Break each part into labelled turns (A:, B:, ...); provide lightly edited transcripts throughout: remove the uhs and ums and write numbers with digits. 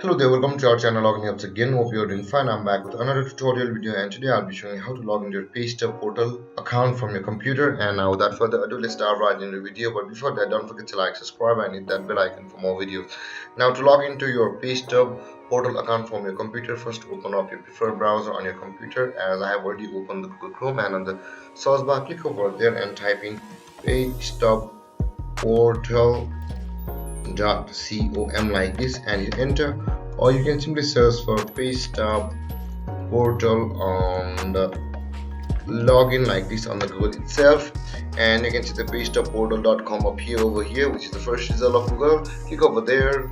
A: Hello there, welcome to our channel Logging Apps again. Hope you're doing fine. I'm back with another tutorial video, and today I'll be showing you how to log into your PayStub portal account from your computer. And now without further ado, let's dive right into the video. But before that, don't forget to like, subscribe and hit that bell icon for more videos. Now to log into your PayStub portal account from your computer, first open up your preferred browser on your computer. As I have already opened the Google Chrome, and on the search bar click over there and type in PayStub portal.com like this, and you enter, or you can simply search for PayStub portal on the login like this on the Google itself, and you can see the paystubportal.com up here over here, which is the first result of Google. Click over there.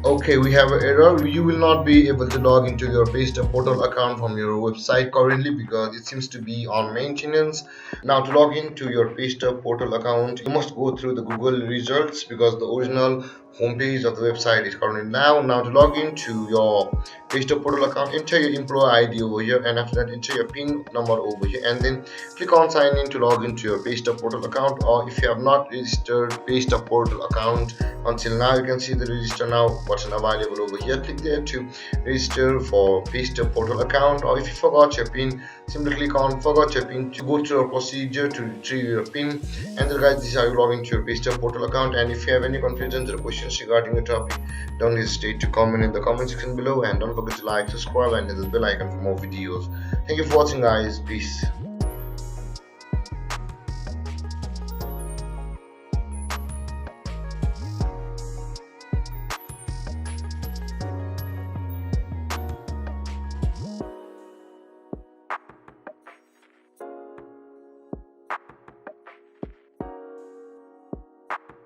A: Okay, we have an error. You will not be able to log into your PayStub portal account from your website currently because it seems to be on maintenance. Now to log into your PayStub portal account, you must go through the Google results because the original homepage of the website is currently down. Now to log into your PayStub portal account, enter your employee ID over here, and after that enter your PIN number over here, and then click on sign in to log into your PayStub portal account. Or if you have not registered PayStub portal account until now, you can see the register now button available over here. Click there to register for PayStub portal account. Or if you forgot your PIN, simply click on forgot your PIN to go through a procedure to retrieve your PIN. And then guys, this is how you log into your PayStub portal account. And if you have any confusions or questions regarding the topic, don't hesitate to comment in the comment section below, and don't forget to like, subscribe and hit the bell icon for more videos. Thank you for watching guys. Peace.